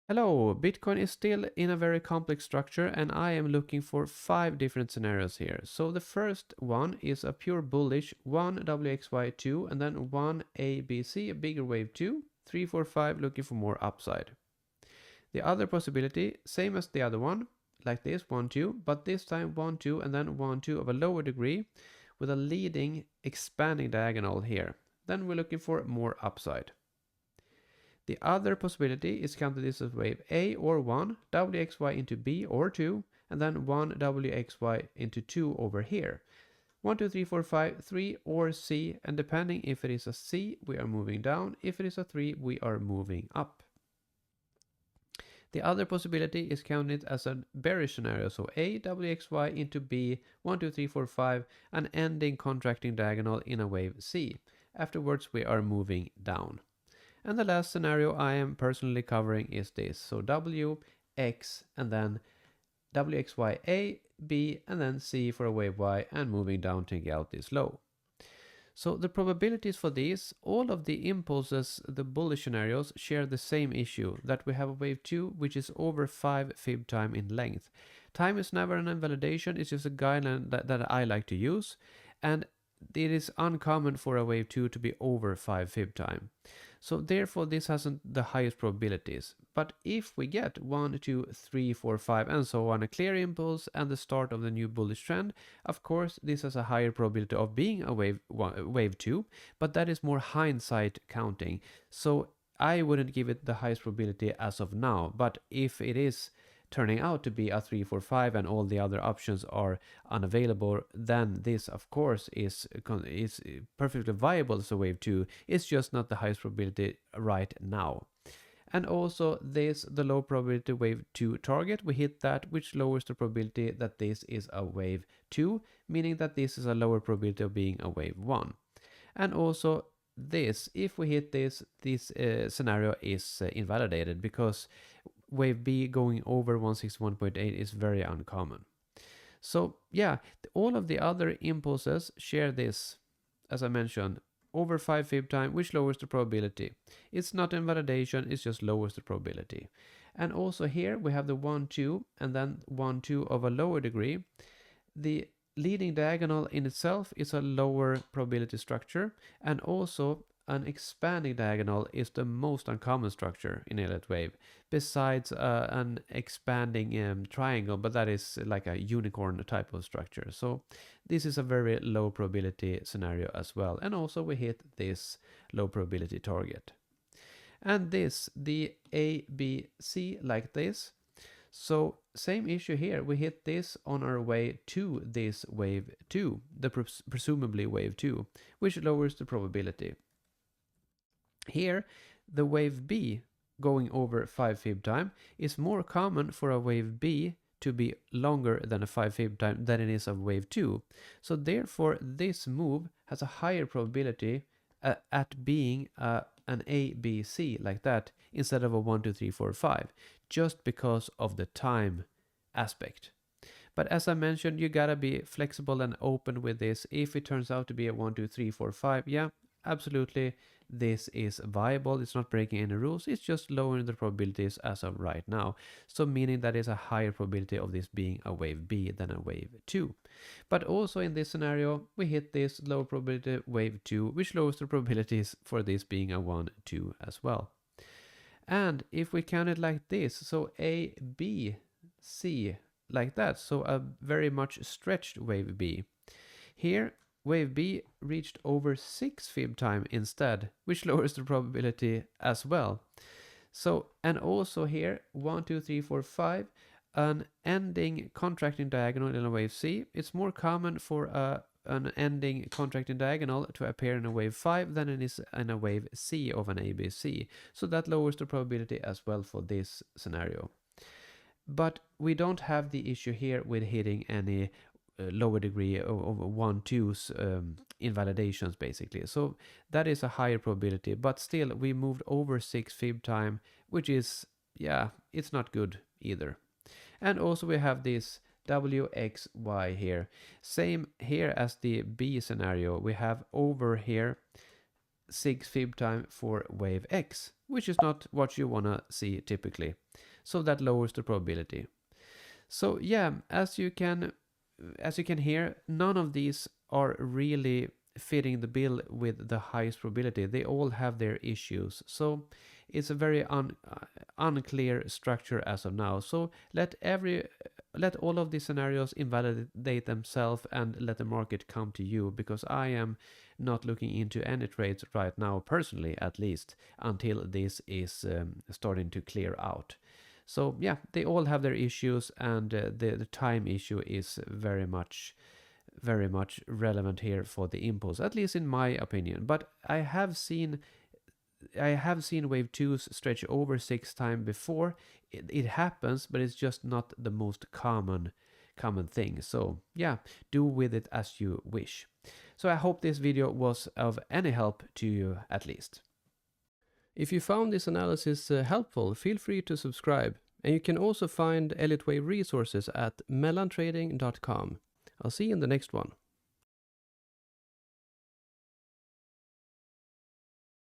Hello, Bitcoin is still in a very complex structure and I am looking for 5 different scenarios here. So the first one is a pure bullish 1 WXY2 and then 1 ABC, a bigger wave 2, 3, 4, 5 looking for more upside. The other possibility, same as the other one, like this 1, 2, but this time 1, 2 and then 1, 2 of a lower degree with a leading expanding diagonal here. Then we're looking for more upside. The other possibility is counted this as wave A or 1, WXY into B or 2, and then 1 WXY into 2 over here. 1, 2, 3, 4, 5, 3 or C, and depending if it is a C, we are moving down. If it is a 3, we are moving up. The other possibility is counted as a bearish scenario, so A, WXY into B, 1, 2, 3, 4, 5, and ending contracting diagonal in a wave C. Afterwards, we are moving down. And the last scenario I am personally covering is this. So W, X, and then WXY A, B, and then C for a wave Y, and moving down to get out this low. So the probabilities for these, all of the impulses, the bullish scenarios, share the same issue, that we have a wave 2, which is over 5 fib time in length. Time is never an invalidation, it's just a guideline that I like to use. And it is uncommon for a wave 2 to be over 5 fib time. So therefore this hasn't the highest probabilities. But if we get 1, 2, 3, 4, 5 and so on, a clear impulse and the start of the new bullish trend, of course this has a higher probability of being a wave 2, but that is more hindsight counting. So I wouldn't give it the highest probability as of now, but if it is turning out to be a 3, 4, 5 and all the other options are unavailable, then this of course is perfectly viable as a wave 2. It's just not the highest probability right now. And also this, the low probability wave 2 target, we hit that, which lowers the probability that this is a wave 2, meaning that this is a lower probability of being a wave 1. And also this, if we hit this scenario is invalidated because wave B going over 161.8 is very uncommon. So yeah, all of the other impulses share this, as I mentioned, over 5 fib time, which lowers the probability. It's not invalidation, it just lowers the probability. And also here we have the 1, 2, and then 1, 2 of a lower degree. The leading diagonal in itself is a lower probability structure, and also an expanding diagonal is the most uncommon structure in Elliott wave, besides an expanding triangle, but that is like a unicorn type of structure. So this is a very low probability scenario as well. And also we hit this low probability target. And this, the ABC like this. So same issue here, we hit this on our way to this wave 2, the presumably wave 2, which lowers the probability. Here, the wave B going over 5 fib time is more common for a wave B to be longer than a 5 fib time than it is of wave 2. So therefore, this move has a higher probability at being an ABC like that instead of a 1, 2, 3, 4, 5, just because of the time aspect. But as I mentioned, you gotta be flexible and open with this. If it turns out to be a 1, 2, 3, 4, 5, yeah, absolutely, this is viable. It's not breaking any rules, it's just lowering the probabilities as of right now. So meaning that is a higher probability of this being a wave B than a wave 2. But also in this scenario, we hit this low probability wave 2, which lowers the probabilities for this being a 1, 2 as well. And if we count it like this, so A, B, C, like that, so a very much stretched wave B. Here, wave B reached over 6 fib time instead, which lowers the probability as well. So, and also here, 1, 2, 3, 4, 5, an ending contracting diagonal in a wave C. It's more common for an ending contracting diagonal to appear in a wave 5 than it is in a wave C of an ABC. So that lowers the probability as well for this scenario. But we don't have the issue here with hitting any lower degree of 1, 2's invalidations basically. So that is a higher probability, but still we moved over 6 fib time, which is, yeah, it's not good either. And also we have this WXY here. Same here as the B scenario. We have over here 6 fib time for wave X. which is not what you want to see typically. So that lowers the probability. So yeah, as you can hear, none of these are really fitting the bill with the highest probability. They all have their issues. So it's a very unclear structure as of now. So let all of these scenarios invalidate themselves and let the market come to you, because I am not looking into any trades right now, personally at least, until this is starting to clear out. So yeah, they all have their issues, and the time issue is very much relevant here for the impulse, at least in my opinion. But I have seen wave 2s stretch over 6 times before. It happens, but it's just not the most common thing. So yeah, do with it as you wish. So I hope this video was of any help to you at least. If you found this analysis helpful, feel free to subscribe. And you can also find Elliott Wave resources at mellantrading.com. I'll see you in the next one.